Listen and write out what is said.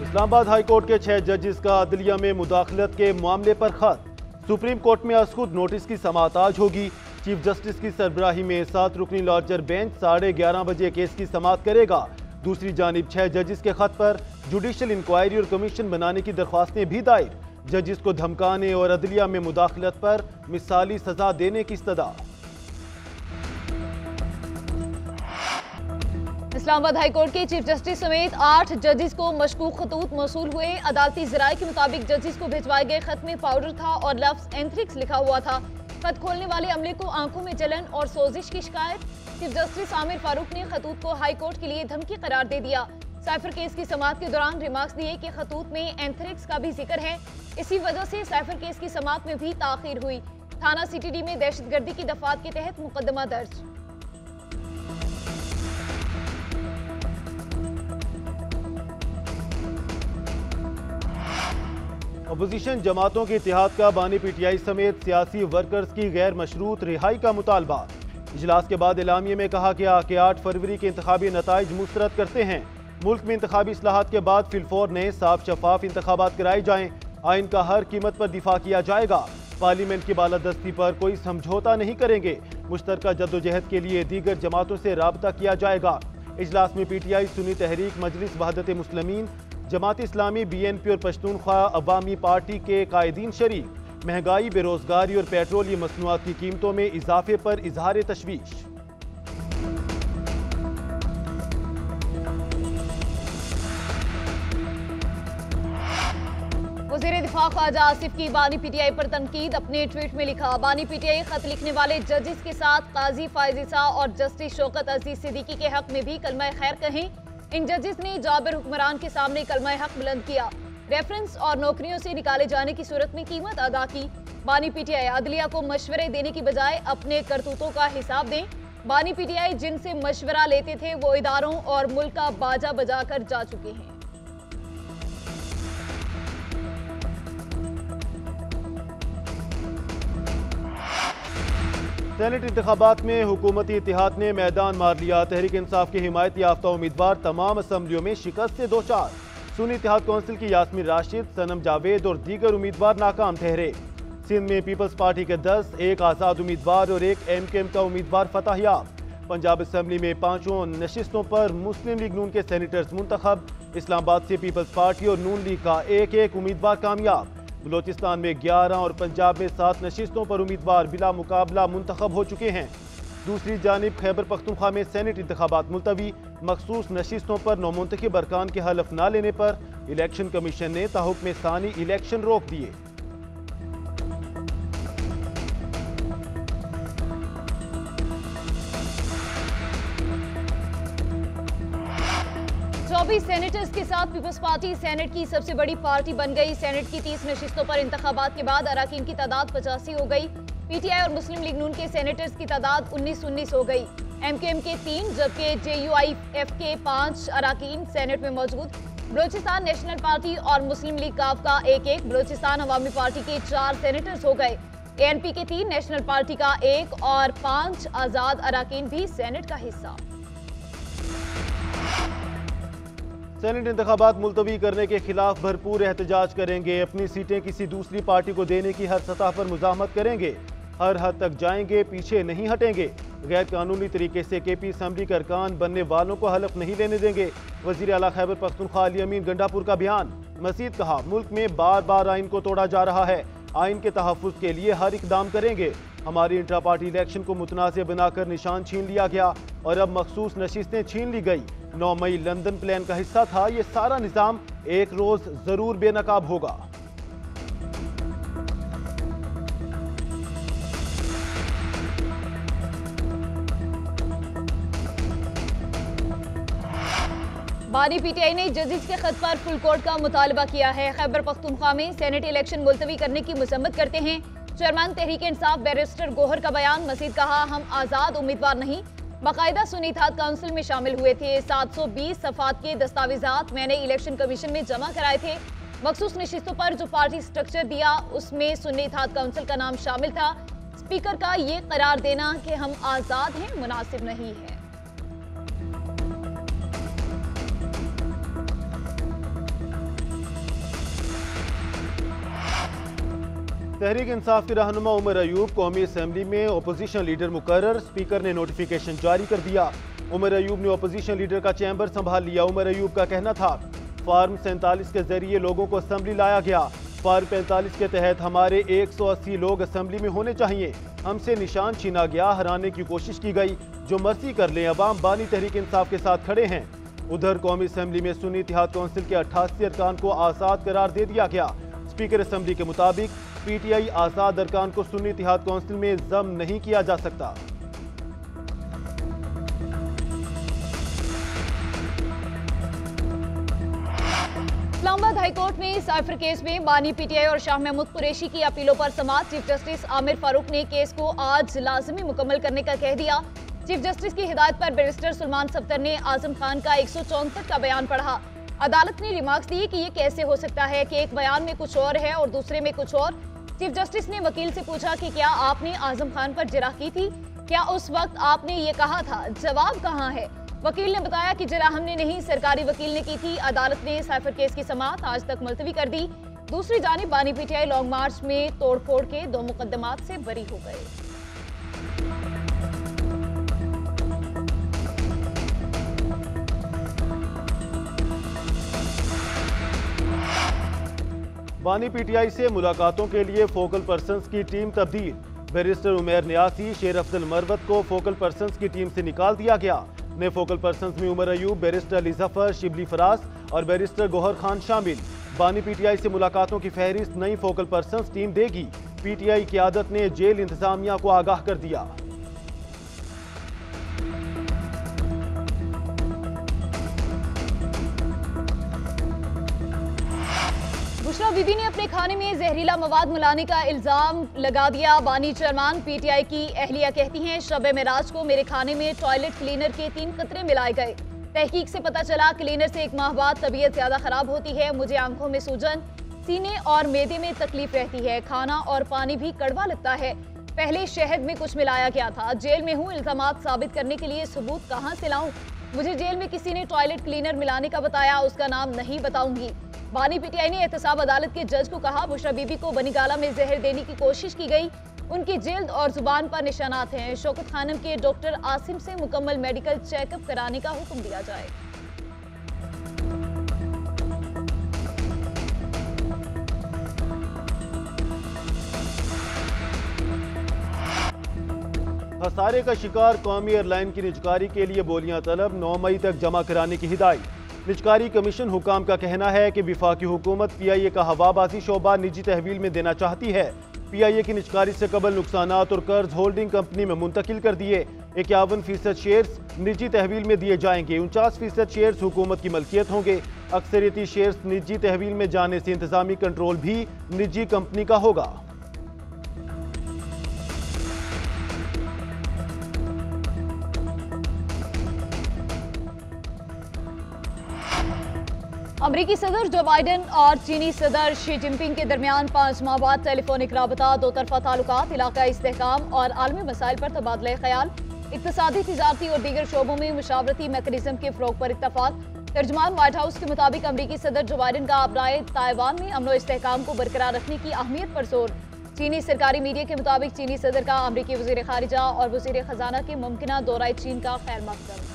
Islamabad high court के 6 जजेस का अदलिया में मुदाखलत के मामले पर खत। सुप्रीम कोर्ट में आज खुद नोटिस की समाअत आज होगी। चीफ जस्टिस की सरबराही में 7 रुकनी लार्जर बेंच 11:30 बजे केस की समाअत करेगा। दूसरी जानिब 6 जजेस के खत पर जुडिशल इंक्वायरी और कमीशन बनाने की दरख्वास्तें भी दायर। जजेस को धमकाने और अदलिया में मुदाखलत पर मिसाली सजा देने की इस्तदा। इस्लामाबाद हाई कोर्ट के चीफ जस्टिस समेत 8 जजेस को मशकूक खतूत मौसूल हुए। अदालती ज़राए के मुताबिक जजेस को भिजवाए गए खत में पाउडर था और लफ्ज एंथ्रिक्स लिखा हुआ था। खत खोलने वाले अमले को आंखों में जलन और सोजिश की शिकायत। चीफ जस्टिस आमिर फारूक ने खतूत को हाई कोर्ट के लिए धमकी करार दे दिया। साइफर केस की समाअत के दौरान रिमार्क्स दिए कि खतूत में एंथ्रिक्स का भी जिक्र है। इसी वजह से साइफर केस की समाअत में भी ताखीर हुई। थाना CTD में दहशतगर्दी की दफात के तहत मुकदमा दर्ज। अपोजिशन जमातों के इत्तेहाद का बानी PTI समेत सियासी वर्कर्स की गैर मशरूत रिहाई का मुतालबा। इजलास के बाद एलामिये में कहा गया कि 8 फरवरी के इंतखाबी नताइज मुस्तरद करते हैं। मुल्क में इंतखाबी इस्लाहात के बाद फिलफौर नए साफ शफाफ इंतखाबात कराए जाएं। आइन का हर कीमत पर दिफा किया जाएगा। पार्लियामेंट की बालादस्ती पर कोई समझौता नहीं करेंगे। मुश्तरका जद्दोजहद के लिए दीगर जमातों से राबता किया जाएगा। इजलास में PTI, सुन्नी तहरीक, मजलिस वहदत मुस्लिमीन, जमात इस्लामी, BNP और पश्तूनख्वा अवामी पार्टी के कायदीन शरीक। महंगाई, बेरोजगारी और पेट्रोलियम मसनूआत की कीमतों में इजाफे पर इजहार तशवीश। वज़ीर दिफा ख्वाजा आसिफ की बानी PTI पर तनकीद। अपने ट्वीट में लिखा, बानी PTI खत लिखने वाले जजेस के साथ काजी फायजिसा और जस्टिस शौकत अजीज सिद्दीकी के हक में भी कलमा खैर कहें। इन जजेस ने जाबिर हुक्मरान के सामने कलमा हक बुलंद किया। रेफरेंस और नौकरियों से निकाले जाने की सूरत में कीमत अदा की। बानी PTI अदलिया को मशवरे देने की बजाय अपने करतूतों का हिसाब दें। बानी PTI जिनसे मशवरा लेते थे वो इदारों और मुल्क का बाजा बजाकर जा चुके हैं। सेनेट इंतखाबात में हुकूमती इत्तेहाद ने मैदान मार लिया। तहरीक इंसाफ के हिमायत याफ्ता उम्मीदवार तमाम असम्बलियों में शिकस्त से दो चार। सुन्नी इत्तेहाद कौंसिल की यास्मीन राशिद, सनम जावेद और दीगर उम्मीदवार नाकाम ठहरे। सिंध में पीपल्स पार्टी के 10, एक आज़ाद उम्मीदवार और एक MKM का उम्मीदवार फतहयाब। पंजाब असम्बली में 5 नशिस्तों पर मुस्लिम लीग नून के सेनेटर्स मुंतखब। इस्लामाबाद से पीपल्स पार्टी और नून लीग का एक उम्मीदवार कामयाब। बलोचिस्तान में 11 और पंजाब में 7 नशिस्तों पर उम्मीदवार बिला मुकाबला मुंतखब हो चुके हैं। दूसरी जानिब खैबर पख्तूनख्वा में सेनेट इंतखाबात मुलतवी। मखसूस नशिस्तों पर नौमुंतखब अरकान के हलफ न लेने पर इलेक्शन कमीशन ने ताहुक्म सानी इलेक्शन रोक दिए। सेनेटर्स के साथ पीपल्स पार्टी सेनेट की सबसे बड़ी पार्टी बन गई। सेनेट की 30 नशिस्तों पर इंतखाबात के बाद अराकीन की तादाद 85 हो गई। PTI और मुस्लिम लीग नून के सेनेटर्स की तादाद 19 हो गई। MKM के 3 जबकि JUIF के 5 अराकीन सेनेट में मौजूद। बलोचिस्तान नेशनल पार्टी और मुस्लिम लीग काफ का 1, बलोचिस्तान अवामी पार्टी के 4 सेनेटर्स हो गए। ANP के 3, नेशनल पार्टी का 1 और 5 आजाद अराकीन भी सेनेट का हिस्सा। सेनेट इंतखाबात मुलतवी करने के खिलाफ भरपूर एहतजाज करेंगे। अपनी सीटें किसी दूसरी पार्टी को देने की हर सतह पर मुजाहमत करेंगे। हर हद तक जाएंगे, पीछे नहीं हटेंगे। गैर कानूनी तरीके से KP असम्बली के अरकान बनने वालों को हलफ नहीं लेने देंगे। वज़ीर आला खैबर पख्तूनख्वा अली अमीन गंडापुर का बयान। मजीद कहा, मुल्क में बार बार आइन को तोड़ा जा रहा है। आइन के तहफ़्फ़ुज़ के लिए हर इकदाम करेंगे। हमारी इंट्रा पार्टी इलेक्शन को मुतनाज़ बनाकर निशान छीन लिया गया और अब मखसूस नशिस्तें छीन ली गई। 9 मई लंदन प्लान का हिस्सा था। ये सारा निज़ाम एक रोज जरूर बेनकाब होगा। बानी PTI ने जजेस के खत पर फुल कोर्ट का मुतालबा किया है। खैबर पख्तूनख्वा में सेनेट इलेक्शन मुलतवी करने की मजम्मत करते हैं। चेयरमैन तहरीक इंसाफ बैरिस्टर गोहर का बयान। मजीद कहा, हम आज़ाद उम्मीदवार नहीं, बाकायदा सुन्नी इत्तेहाद काउंसिल में शामिल हुए थे। 720 सफ़ात के दस्तावेजात मैंने इलेक्शन कमीशन में जमा कराए थे। मखसूस नशिस्तों पर जो पार्टी स्ट्रक्चर दिया उसमें सुन्नी इत्तेहाद काउंसिल का नाम शामिल था। स्पीकर का ये करार देना कि हम आज़ाद हैं मुनासिब नहीं है। तहरीक इंसाफ के रहनुमा उमर अयूब कौमी असम्बली में अपोजिशन लीडर मुकर्रर, स्पीकर ने नोटिफिकेशन जारी कर दिया। उमर अयूब ने अपोजिशन लीडर का चैम्बर संभाल लिया। उमर अयूब का कहना था, फार्म 47 के जरिए लोगों को असम्बली लाया गया। फार्म 45 के तहत हमारे 180 लोग असम्बली में होने चाहिए। हमसे निशान छीना गया, हराने की कोशिश की गई। जो मर्जी कर लें, अवाम बानी तहरीक इंसाफ के साथ खड़े हैं। उधर कौमी असम्बली में सुन्नी इत्तेहाद कौंसिल के 88 अरकान को आज़ाद करार दे दिया गया। स्पीकर असम्बली के मुताबिक पीटीआई आज़ाद अरकान को सुन्नी इत्तेहाद कौंसिल में जम नहीं किया जा सकता। इस्लामाबाद हाईकोर्ट में साइफर केस में बानी पीटीआई और शाह महमूद कुरैशी की अपीलों पर समाअत। चीफ जस्टिस आमिर फारूक ने केस को आज लाजमी मुकम्मल करने का कह दिया। चीफ जस्टिस की हिदायत पर बैरिस्टर सुलेमान सफ्दर ने आजम खान का 164 का बयान पढ़ा। अदालत ने रिमार्क्स दिए कि ये कैसे हो सकता है कि एक बयान में कुछ और है और दूसरे में कुछ और। चीफ जस्टिस ने वकील से पूछा कि क्या आपने आजम खान पर जिरह की थी? क्या उस वक्त आपने ये कहा था? जवाब कहाँ है? वकील ने बताया कि जिरह हमने नहीं, सरकारी वकील ने की थी। अदालत ने साइफर केस की समाअत आज तक मुलतवी कर दी। दूसरी जानिब बानी पीटीआई लॉन्ग मार्च में तोड़फोड़ के 2 मुकदमात से बरी हो गए। बानी पीटीआई से मुलाकातों के लिए फोकल पर्संस की टीम तब्दील। बैरिस्टर उमैर नियासी, शेर अफजल मरवत को फोकल पर्संस की टीम से निकाल दिया गया। नए फोकल पर्संस में उमर अयूब, बैरिस्टर अली जफर, शिबली फराज और बैरिस्टर गौहर खान शामिल। बानी पीटीआई से मुलाकातों की फहरिस्त नई फोकल पर्संस टीम देगी। पीटीआई क़यादत ने जेल इंतजामिया को आगाह कर दिया। बुशरा बीबी ने अपने खाने में जहरीला मवाद मिलाने का इल्जाम लगा दिया। बानी चेयरमैन पीटीआई की अहलिया कहती हैं, शब मेराज को मेरे खाने में टॉयलेट क्लीनर के 3 कतरे मिलाए गए। तहकीक से पता चला क्लीनर से 1 माह बाद तबीयत ज्यादा खराब होती है। मुझे आंखों में सूजन, सीने और मैदे में तकलीफ रहती है। खाना और पानी भी कड़वा लगता है। पहले शहद में कुछ मिलाया गया था। जेल में हूँ, इल्जामात साबित करने के लिए सबूत कहाँ से लाऊं? मुझे जेल में किसी ने टॉयलेट क्लीनर मिलाने का बताया, उसका नाम नहीं बताऊंगी। बानी पीटीआई ने एहतसाब अदालत के जज को कहा, बुशरा बीबी को बनीगाला में जहर देने की कोशिश की गई। उनकी जिल्द और जुबान पर निशानात हैं। शौकत खानम के डॉक्टर आसिम से मुकम्मल मेडिकल चेकअप कराने का हुक्म दिया जाए। खसारे का शिकार कौमी एयरलाइन की निजकारी के लिए बोलियां तलब 9 मई तक जमा कराने की हिदायत। निजकारी कमीशन हुकाम का कहना है कि विफाकी हुकूमत पीआईए का हवाबाजी शोबा निजी तहवील में देना चाहती है। पीआईए की निजकारी से कबल नुकसानात और कर्ज होल्डिंग कंपनी में मुंतकिल कर दिए। 51% शेयर्स निजी तहवील में दिए जाएंगे। 49% शेयर्स हुकूमत की मलकियत होंगे। अक्सरियती शेयर्स निजी तहवील में जाने से इंतजामी कंट्रोल भी निजी कंपनी का होगा। अमरीकी सदर जो बाइडन और चीनी सदर शी जिनपिंग के दरमियान 5 माह बाद टेलीफोनिक राबता, 2 तरफा ताल्लुकात, इलाकाई इस्तेहकाम और आलमी मसाइल पर तबादला ख्याल, इक्तसादी, तिजारती और दीगर शोबों में मुशावरती मैकेनिज्म के फ़रोग पर इत्तफाक। तर्जुमान व्हाइट हाउस के मुताबिक अमरीकी सदर जो बाइडन का अपराय ताइवान में अमन व इस्तेहकाम को बरकरार रखने की अहमियत पर जोर। चीनी सरकारी मीडिया के मुताबिक चीनी सदर का अमरीकी वज़ीर ख़ारिजा और वज़ीर ख़जाना के मुमकिना दौरा चीन का खैर मकसद।